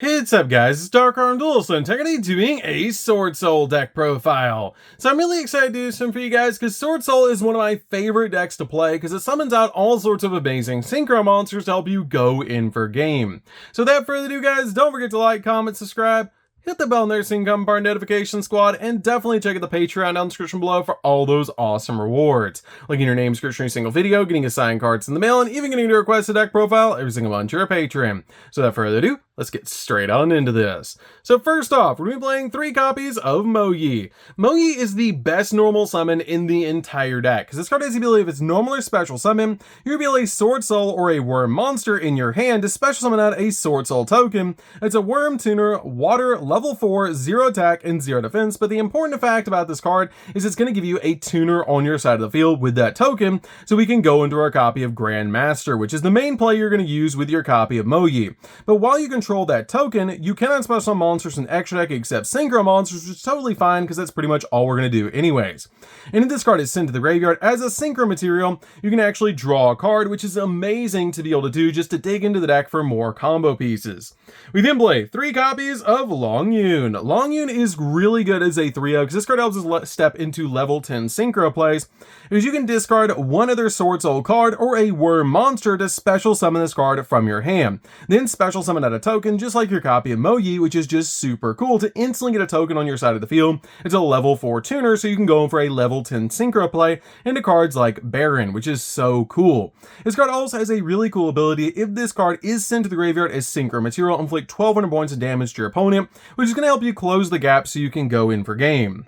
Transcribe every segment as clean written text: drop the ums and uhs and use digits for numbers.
What's up guys, it's DarkArmedDuelist and today doing a Swordsoul deck profile. So I'm really excited to do this one for you guys because Swordsoul is one of my favorite decks to play because it summons out all sorts of amazing synchro monsters to help you go in for game. So without further ado guys, don't forget to like, comment, subscribe, hit the bell there so you can become part of notification squad, and definitely check out the Patreon down in the description below for all those awesome rewards. Like in your name description every single video, getting assigned cards in the mail, and even getting to request a deck profile every single month to your Patreon. So without further ado, let's get straight on into this. So first off, we're going to be playing 3 copies of Moyi. Moyi is the best normal summon in the entire deck, because this card has the ability if it's normal or special summon, you reveal a Swordsoul or a worm monster in your hand to special summon out a Swordsoul token. It's a worm tuner, water, level 4, 0 attack, and 0 defense, but the important fact about this card is it's going to give you a tuner on your side of the field with that token, so we can go into our copy of Grandmaster, which is the main play you're going to use with your copy of Moyi. But while you control that token, you cannot special summon monsters from the extra deck except synchro monsters, which is totally fine because that's pretty much all we're going to do anyways. And if this card is sent to the graveyard as a synchro material, you can actually draw a card, which is amazing to be able to do just to dig into the deck for more combo pieces. We then play 3 copies of Longyun. Longyun is really good as a 3-0 because this card helps us step into level 10 synchro plays, because you can discard one other Swordsoul card or a worm monster to special summon this card from your hand. Then special summon out a token just like your copy of Moyi, which is just super cool to instantly get a token on your side of the field. It's a level 4 tuner, so you can go for a level 10 synchro play into cards like Baron, which is so cool. This card also has a really cool ability. If this card is sent to the graveyard as synchro material, inflict 1200 points of damage to your opponent, which is going to help you close the gap so you can go in for game.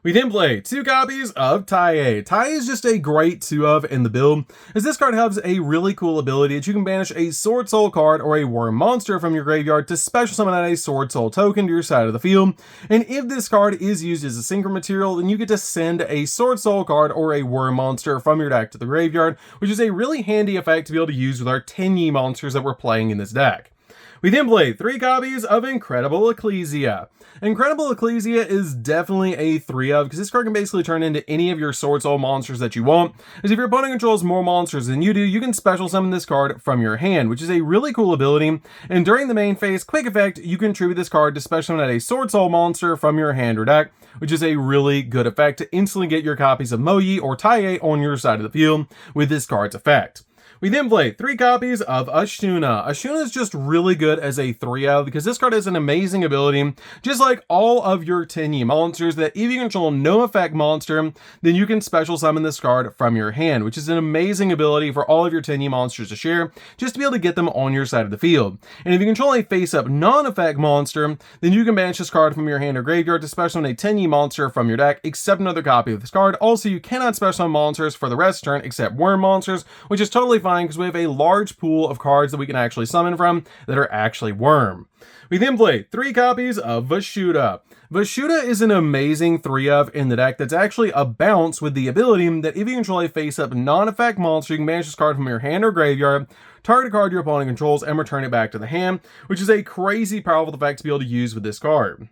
We then play 2 copies of Tai. Tai is just a great 2-of in the build, as this card has a really cool ability that you can banish a Swordsoul card or a worm monster from your graveyard to special summon out a Swordsoul token to your side of the field. And if this card is used as a synchro material, then you get to send a Swordsoul card or a worm monster from your deck to the graveyard, which is a really handy effect to be able to use with our 10 monsters that we're playing in this deck. We then play 3 copies of Incredible Ecclesia. Incredible Ecclesia is definitely a 3-of because this card can basically turn into any of your Swordsoul monsters that you want, as if your opponent controls more monsters than you do, you can special summon this card from your hand, which is a really cool ability. And during the main phase quick effect, you can tribute this card to special summon out a Swordsoul monster from your hand or deck, which is a really good effect to instantly get your copies of Moyi or Tai on your side of the field with this card's effect. We then play 3 copies of Ashuna. Ashuna is just really good as a 3-of because this card has an amazing ability, just like all of your 10 monsters, that if you control no effect monster, then you can special summon this card from your hand, which is an amazing ability for all of your 10 monsters to share, just to be able to get them on your side of the field. And if you control a face-up non-effect monster, then you can banish this card from your hand or graveyard to special summon a 10 monster from your deck, except another copy of this card. Also, you cannot special summon monsters for the rest of the turn except worm monsters, which is totally fine because we have a large pool of cards that we can actually summon from that are actually worm. We then play 3 copies of Vashuda. Vashuda is an amazing 3-of in the deck that's actually a bounce with the ability that if you control a face-up non-effect monster, you can banish this card from your hand or graveyard, target a card your opponent controls, and return it back to the hand, which is a crazy powerful effect to be able to use with this card.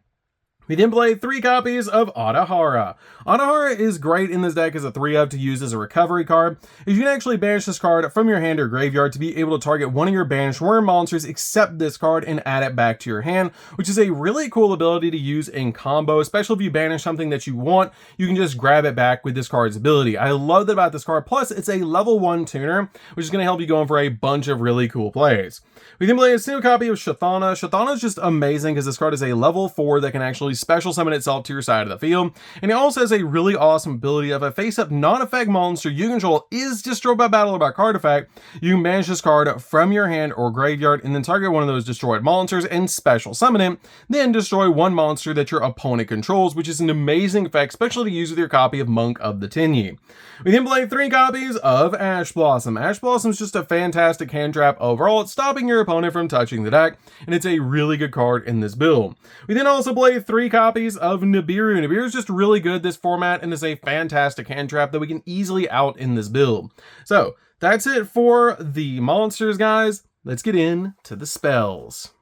We then play 3 copies of Adahara. Adahara is great in this deck as a 3-of to use as a recovery card, as you can actually banish this card from your hand or graveyard to be able to target one of your banished worm monsters except this card and add it back to your hand, which is a really cool ability to use in combo, especially if you banish something that you want, you can just grab it back with this card's ability. I love that about this card, plus it's a level 1 tuner, which is going to help you go in for a bunch of really cool plays. We then play a single copy of Shathana. Shathana is just amazing because this card is a level 4 that can actually special summon itself to your side of the field, and it also has a really awesome ability of a face-up non-effect monster you control is destroyed by battle or by card effect. You can banish this card from your hand or graveyard and then target one of those destroyed monsters and special summon it, then destroy one monster that your opponent controls, which is an amazing effect, especially to use with your copy of Monk of the Tenyi. We then play 3 copies of Ash Blossom. Ash Blossom is just a fantastic hand trap overall. It's stopping your opponent from touching the deck, and it's a really good card in this build. We then also play 3 copies of Nibiru. Nibiru is just really good this format and is a fantastic hand trap that we can easily out in this build. So that's it for the monsters, guys. Let's get into the spells.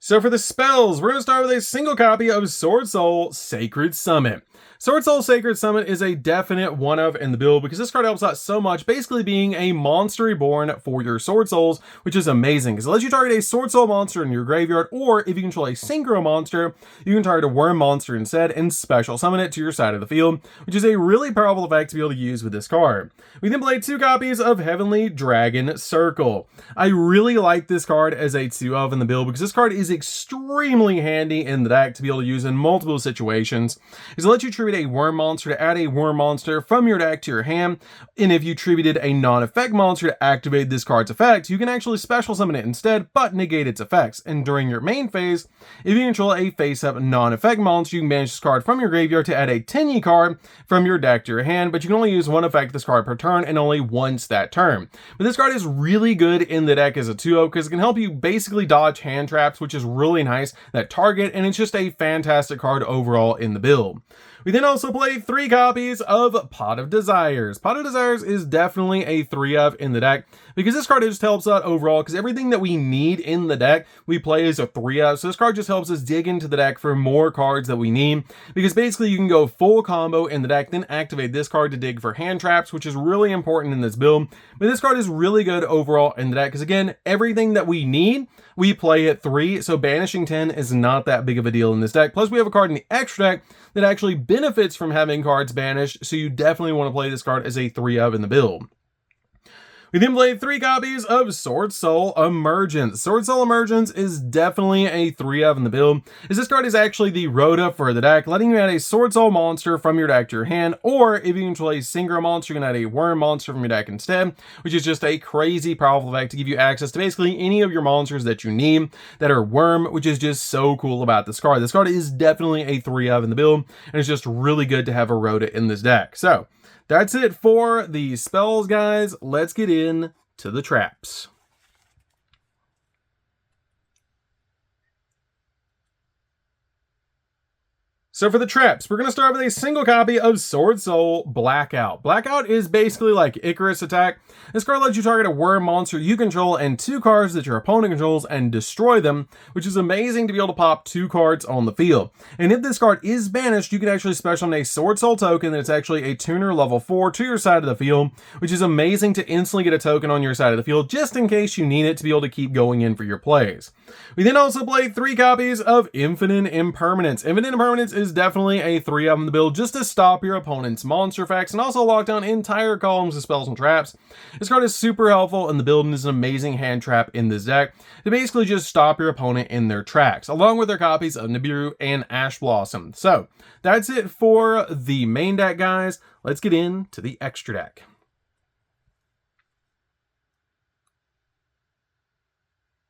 So for the spells, we're going to start with a single copy of Swordsoul Sacred Summit. Swordsoul Sacred Summit is a definite one of in the build because this card helps out so much, basically being a monster reborn for your Swordsouls, which is amazing because it lets you target a Swordsoul monster in your graveyard, or if you control a Synchro monster, you can target a Worm monster instead and special summon it to your side of the field, which is a really powerful effect to be able to use with this card. We then played 2 copies of Heavenly Dragon Circle. I really like this card as a 2 of in the build because this card is extremely handy in the deck to be able to use in multiple situations. It lets you tribute a Worm monster to add a Worm monster from your deck to your hand, and if you tributed a non-effect monster to activate this card's effect, you can actually special summon it instead, but negate its effects. And during your main phase, if you control a face-up non-effect monster, you can banish this card from your graveyard to add a Tenyi card from your deck to your hand, but you can only use one effect of this card per turn and only once that turn. But this card is really good in the deck as a 2-0 because it can help you basically dodge hand traps, which is really nice, that target, and it's just a fantastic card overall in the build. We then also play 3 copies of Pot of Desires. Pot of Desires is definitely a 3 of in the deck because this card just helps out overall because everything that we need in the deck we play as a 3 of. So this card just helps us dig into the deck for more cards that we need because basically you can go full combo in the deck, then activate this card to dig for hand traps, which is really important in this build. But this card is really good overall in the deck because again, everything that we need we play at 3, so banishing 10 is not that big of a deal in this deck. Plus we have a card in the extra deck that actually benefits from having cards banished, so you definitely want to play this card as a 3 of in the build. We then played 3 copies of Swordsoul Emergence. Swordsoul Emergence is definitely a 3 of in the build, as this card is actually the Rhoda for the deck, letting you add a Swordsoul monster from your deck to your hand, or if you control a Synchro monster, you can add a Worm monster from your deck instead, which is just a crazy powerful effect to give you access to basically any of your monsters that you need that are Worm, which is just so cool about this card. This card is definitely a 3 of in the build, and it's just really good to have a Rhoda in this deck. So that's it for the spells, guys. Let's get in to the traps. So for the traps, we're going to start with a single copy of Swordsoul Blackout. Blackout is basically like Icarus Attack. This card lets you target a Worm monster you control and 2 cards that your opponent controls and destroy them, which is amazing to be able to pop 2 cards on the field. And if this card is banished, you can actually special summon a Swordsoul token that's actually a tuner level 4 to your side of the field, which is amazing to instantly get a token on your side of the field just in case you need it to be able to keep going in for your plays. We then also play 3 copies of Infinite Impermanence. Infinite Impermanence is definitely a 3 of in the build just to stop your opponent's monster effects and also lock down entire columns of spells and traps. This card is super helpful in the build and is an amazing hand trap in this deck to basically just stop your opponent in their tracks, along with their copies of Nibiru and Ash Blossom. So that's it for the main deck, guys. Let's get into the extra deck.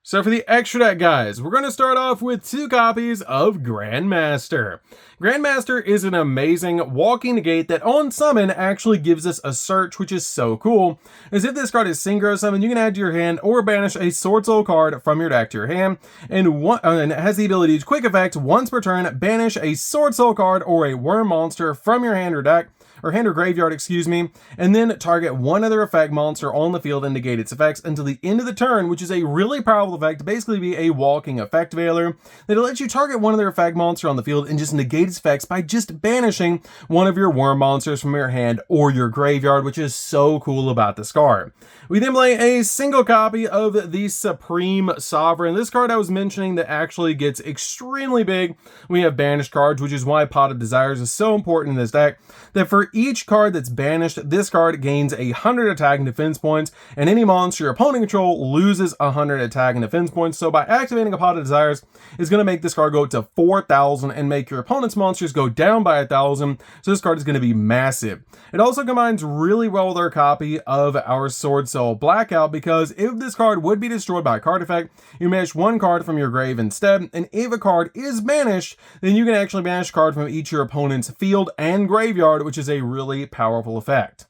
So for the extra deck, guys, we're going to start off with 2 copies of Grandmaster. Grandmaster is an amazing walking negate that on summon actually gives us a search, which is so cool, as if this card is synchro summon, you can add to your hand or banish a Swordsoul card from your deck to your hand, and it has the ability to quick effect once per turn, banish a Swordsoul card or a Worm monster from your hand or deck, or hand or graveyard, excuse me, and then target one other effect monster on the field and negate its effects until the end of the turn, which is a really powerful effect to basically be a walking effect veiler that'll let you target one other effect monster on the field and just negate its effects by just banishing one of your Worm monsters from your hand or your graveyard, which is so cool about this card. We then play a single copy of the Supreme Sovereign. This card I was mentioning that actually gets extremely big. We have banished cards, which is why Pot of Desires is so important in this deck, that for each card that's banished, this card gains 100 attack and defense points, and any monster your opponent control loses 100 attack and defense points. So by activating a Pot of Desires, is going to make this card go to 4,000 and make your opponent's monsters go down by 1,000. So this card is going to be massive. It also combines really well with our copy of our Swordsoul Blackout, because if this card would be destroyed by a card effect, you banish one card from your grave instead, and if a card is banished, then you can actually banish a card from each of your opponent's field and graveyard, which is a really powerful effect.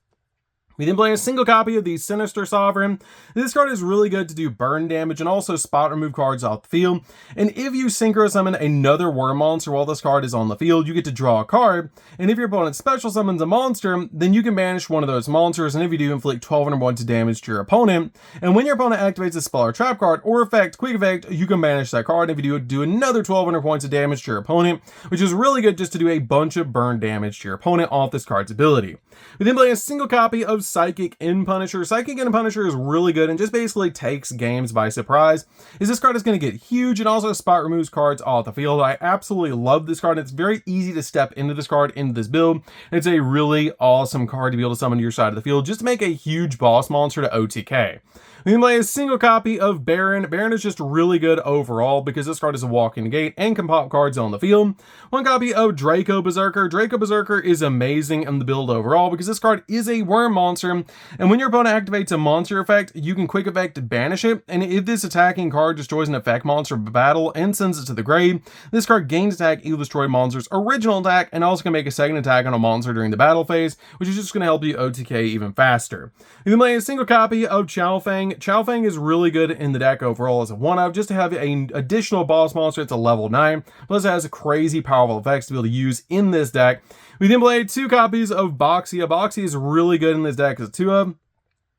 We then play a single copy of the Sinister Sovereign. This card is really good to do burn damage and also spot remove cards off the field. And if you synchro summon another worm monster while this card is on the field, you get to draw a card. And if your opponent special summons a monster, then you can banish one of those monsters. And if you do, inflict 1200 points of damage to your opponent. And when your opponent activates a spell or trap card or effect, quick effect, you can banish that card. And if you do another 1200 points of damage to your opponent, which is really good just to do a bunch of burn damage to your opponent off this card's ability. We then play a single copy of Psychic End Punisher. Psychic End Punisher is really good and just basically takes games by surprise. This card is going to get huge and also spot removes cards off the field. I absolutely love this card. It's very easy to step into this card into this build. It's a really awesome card to be able to summon to your side of the field just to make a huge boss monster to OTK. We can play a single copy of Baron. Baron is just really good overall because this card is a walk-in gate and can pop cards on the field. One copy of Draco Berserker. Draco Berserker is amazing in the build overall because this card is a worm monster, and when your opponent activates a monster effect, you can quick effect banish it, and if this attacking card destroys an effect monster battle and sends it to the grave, this card gains attack equal destroy monster's original attack and also can make a second attack on a monster during the battle phase, which is just going to help you OTK even faster. You can play a single copy of Chao Fang. Chao Fang is really good in the deck overall as a one-of, just to have an additional boss monster. It's a level 9, plus it has crazy powerful effects to be able to use in this deck. We then play 2 copies of Boxia. Boxia is really good in this deck as a 2-of,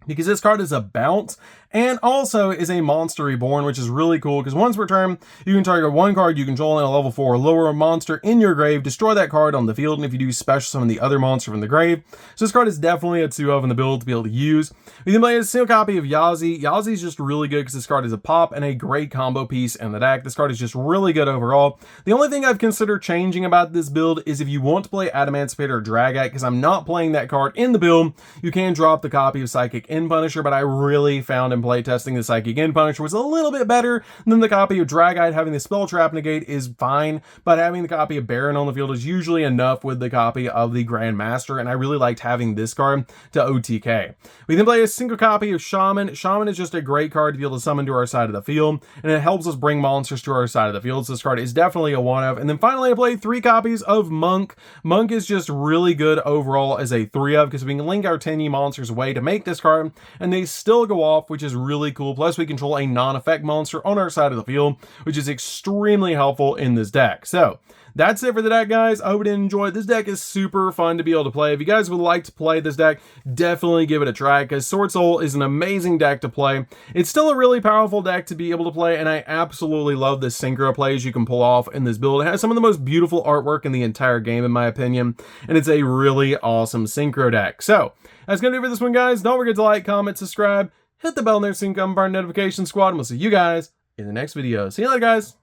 because this card is a bounce and also is a monster reborn, which is really cool because once per turn, you can target one card you control in a level 4 or lower monster in your grave, destroy that card on the field, and if you do, special summon the other monster from the grave. So this card is definitely a 2-of in the build to be able to use. We then play a single copy of Yazi. Yazi is just really good because this card is a pop and a great combo piece in the deck. This card is just really good overall. The only thing I've considered changing about this build is if you want to play Adamancipator or Dragite, because I'm not playing that card in the build, you can drop the copy of Psychic End Punisher, but I really found in playtesting the Psychic End Punisher was a little bit better than the copy of Dragite. Having the spell trap negate is fine, but having the copy of Baron on the field is usually enough with the copy of the Grandmaster, and I really liked having this card to OTK. We then play a single copy of Shaman. Shaman is just a great card to be able to summon to our side of the field, and it helps us bring monsters to our side of the field, so this card is definitely a one-of. And then finally I play 3 copies of Monk. Monk is just really good overall as a 3-of because we can link our 10E monsters away to make this card, and they still go off, which is really cool. Plus we control a non-effect monster on our side of the field, which is extremely helpful in this deck. So that's it for the deck, guys. I hope you enjoyed. This deck is super fun to be able to play. If you guys would like to play this deck, definitely give it a try because Swordsoul is an amazing deck to play. It's still a really powerful deck to be able to play, and I absolutely love the synchro plays you can pull off in this build. It has some of the most beautiful artwork in the entire game, in my opinion, and it's a really awesome synchro deck. So that's going to do it for this one, guys. Don't forget to like, comment, subscribe, hit the bell next to come part notification squad, and we'll see you guys in the next video. See you later, guys.